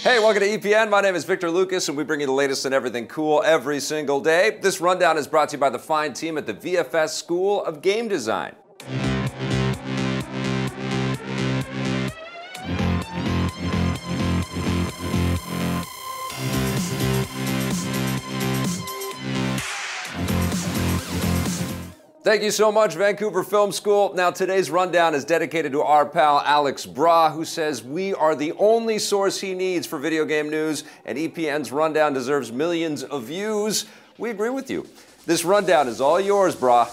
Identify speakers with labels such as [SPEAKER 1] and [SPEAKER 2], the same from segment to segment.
[SPEAKER 1] Hey, welcome to EPN. My name is Victor Lucas, and we bring you the latest in everything cool every single day. This rundown is brought to you by the fine team at the VFS School of Game Design. Thank you so much, Vancouver Film School. Now, today's rundown is dedicated to our pal Alex Bra, who says we are the only source he needs for video game news, and EPN's rundown deserves millions of views. We agree with you. This rundown is all yours, Bra.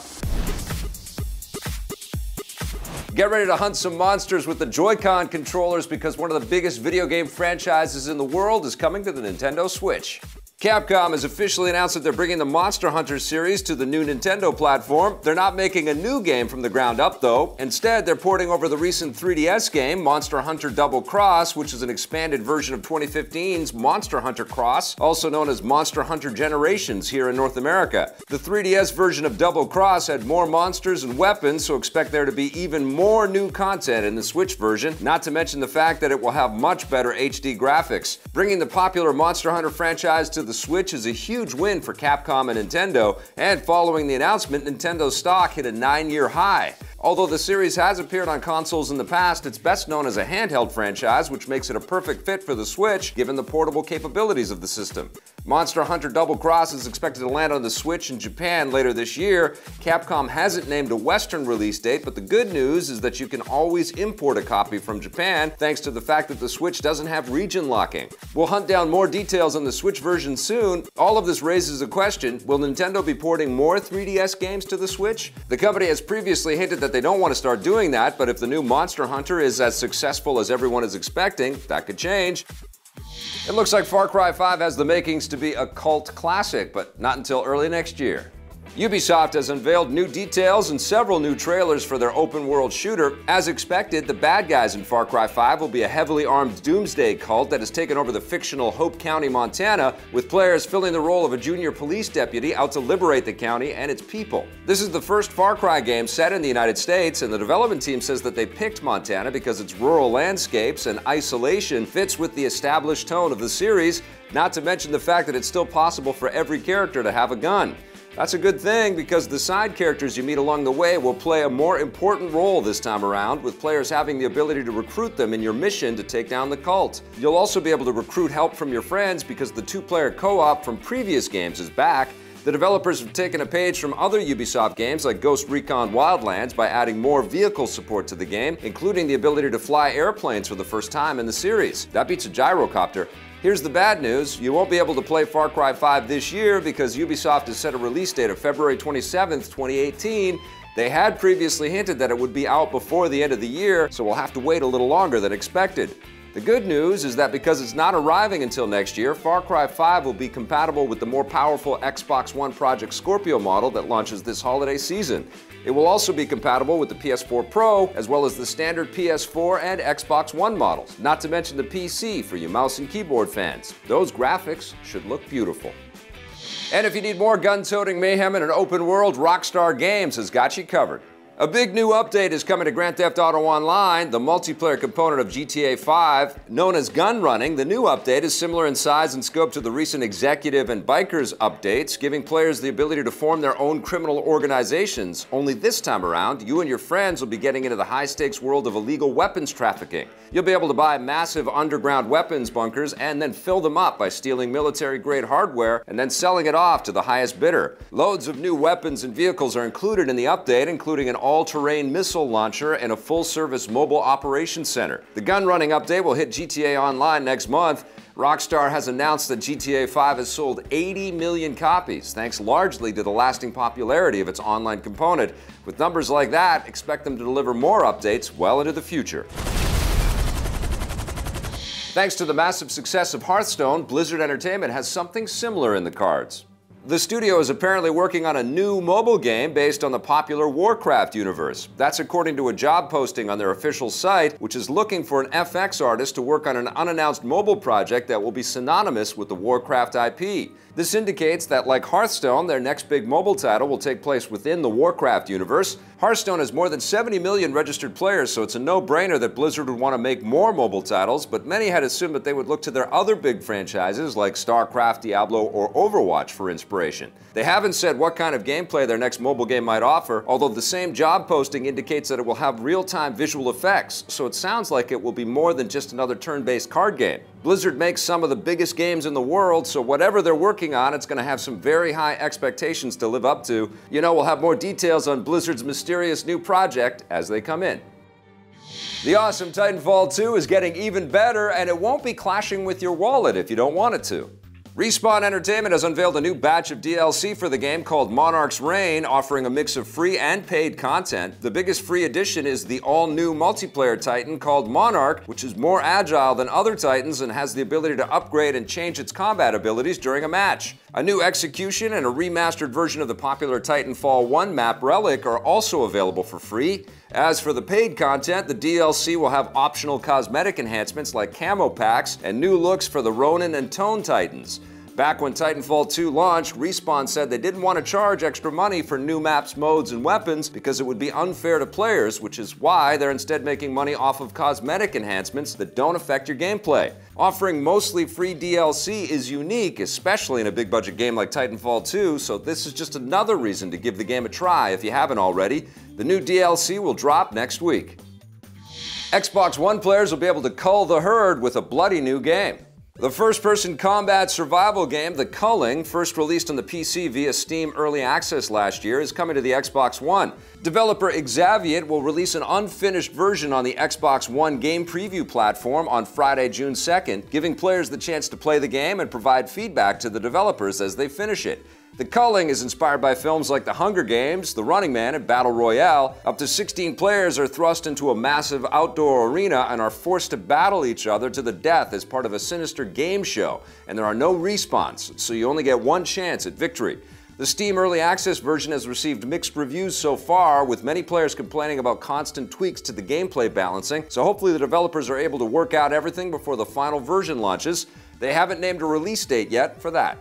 [SPEAKER 1] Get ready to hunt some monsters with the Joy-Con controllers because one of the biggest video game franchises in the world is coming to the Nintendo Switch. Capcom has officially announced that they're bringing the Monster Hunter series to the new Nintendo platform. They're not making a new game from the ground up, though. Instead, they're porting over the recent 3DS game, Monster Hunter Double Cross, which is an expanded version of 2015's Monster Hunter Cross, also known as Monster Hunter Generations here in North America. The 3DS version of Double Cross had more monsters and weapons, so expect there to be even more new content in the Switch version, not to mention the fact that it will have much better HD graphics. Bringing the popular Monster Hunter franchise to the Switch is a huge win for Capcom and Nintendo, and following the announcement, Nintendo's stock hit a 9-year high. Although the series has appeared on consoles in the past, it's best known as a handheld franchise, which makes it a perfect fit for the Switch, given the portable capabilities of the system. Monster Hunter Double Cross is expected to land on the Switch in Japan later this year. Capcom hasn't named a Western release date, but the good news is that you can always import a copy from Japan, thanks to the fact that the Switch doesn't have region locking. We'll hunt down more details on the Switch version soon. All of this raises a question: will Nintendo be porting more 3DS games to the Switch? The company has previously hinted that they don't want to start doing that, but if the new Monster Hunter is as successful as everyone is expecting, that could change. It looks like Far Cry 5 has the makings to be a cult classic, but not until early next year. Ubisoft has unveiled new details and several new trailers for their open-world shooter. As expected, the bad guys in Far Cry 5 will be a heavily armed doomsday cult that has taken over the fictional Hope County, Montana, with players filling the role of a junior police deputy out to liberate the county and its people. This is the first Far Cry game set in the United States, and the development team says that they picked Montana because its rural landscapes and isolation fits with the established tone of the series, not to mention the fact that it's still possible for every character to have a gun. That's a good thing because the side characters you meet along the way will play a more important role this time around, with players having the ability to recruit them in your mission to take down the cult. You'll also be able to recruit help from your friends because the two-player co-op from previous games is back. The developers have taken a page from other Ubisoft games like Ghost Recon Wildlands by adding more vehicle support to the game, including the ability to fly airplanes for the first time in the series. That beats a gyrocopter. Here's the bad news: you won't be able to play Far Cry 5 this year because Ubisoft has set a release date of February 27th, 2018. They had previously hinted that it would be out before the end of the year, so we'll have to wait a little longer than expected. The good news is that because it's not arriving until next year, Far Cry 5 will be compatible with the more powerful Xbox One Project Scorpio model that launches this holiday season. It will also be compatible with the PS4 Pro, as well as the standard PS4 and Xbox One models, not to mention the PC for you mouse and keyboard fans. Those graphics should look beautiful. And if you need more gun-toting mayhem in an open world, Rockstar Games has got you covered. A big new update is coming to Grand Theft Auto Online, the multiplayer component of GTA 5. Known as Gun Running, the new update is similar in size and scope to the recent Executive and Bikers updates, giving players the ability to form their own criminal organizations. Only this time around, you and your friends will be getting into the high-stakes world of illegal weapons trafficking. You'll be able to buy massive underground weapons bunkers and then fill them up by stealing military-grade hardware and then selling it off to the highest bidder. Loads of new weapons and vehicles are included in the update, including an all-terrain missile launcher and a full-service mobile operations center. The gun running update will hit GTA Online next month. Rockstar has announced that GTA 5 has sold 80 million copies, thanks largely to the lasting popularity of its online component. With numbers like that, expect them to deliver more updates well into the future. Thanks to the massive success of Hearthstone, Blizzard Entertainment has something similar in the cards. The studio is apparently working on a new mobile game based on the popular Warcraft universe. That's according to a job posting on their official site, which is looking for an FX artist to work on an unannounced mobile project that will be synonymous with the Warcraft IP. This indicates that, like Hearthstone, their next big mobile title will take place within the Warcraft universe. Hearthstone has more than 70 million registered players, so it's a no-brainer that Blizzard would want to make more mobile titles, but many had assumed that they would look to their other big franchises like StarCraft, Diablo, or Overwatch for inspiration. They haven't said what kind of gameplay their next mobile game might offer, although the same job posting indicates that it will have real-time visual effects, so it sounds like it will be more than just another turn-based card game. Blizzard makes some of the biggest games in the world, so whatever they're working on, it's going to have some very high expectations to live up to. You know, we'll have more details on Blizzard's mysterious new project as they come in. The awesome Titanfall 2 is getting even better, and it won't be clashing with your wallet if you don't want it to. Respawn Entertainment has unveiled a new batch of DLC for the game called Monarch's Reign, offering a mix of free and paid content. The biggest free addition is the all-new multiplayer Titan called Monarch, which is more agile than other Titans and has the ability to upgrade and change its combat abilities during a match. A new execution and a remastered version of the popular Titanfall 1 map Relic are also available for free. As for the paid content, the DLC will have optional cosmetic enhancements like camo packs and new looks for the Ronin and Tone Titans. Back when Titanfall 2 launched, Respawn said they didn't want to charge extra money for new maps, modes, and weapons because it would be unfair to players, which is why they're instead making money off of cosmetic enhancements that don't affect your gameplay. Offering mostly free DLC is unique, especially in a big-budget game like Titanfall 2, so this is just another reason to give the game a try if you haven't already. The new DLC will drop next week. Xbox One players will be able to cull the herd with a bloody new game. The first-person combat survival game, The Culling, first released on the PC via Steam Early Access last year, is coming to the Xbox One. Developer Xaviet will release an unfinished version on the Xbox One game preview platform on Friday, June 2nd, giving players the chance to play the game and provide feedback to the developers as they finish it. The Culling is inspired by films like The Hunger Games, The Running Man, and Battle Royale. Up to 16 players are thrust into a massive outdoor arena and are forced to battle each other to the death as part of a sinister game show. And there are no respawns, so you only get one chance at victory. The Steam Early Access version has received mixed reviews so far, with many players complaining about constant tweaks to the gameplay balancing, so hopefully the developers are able to work out everything before the final version launches. They haven't named a release date yet for that.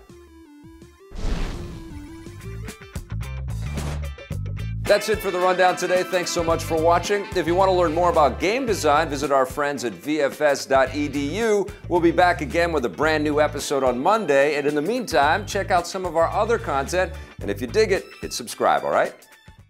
[SPEAKER 1] That's it for the rundown today. Thanks so much for watching. If you want to learn more about game design, visit our friends at VFS.edu. We'll be back again with a brand new episode on Monday. And in the meantime, check out some of our other content. And if you dig it, hit subscribe, all right?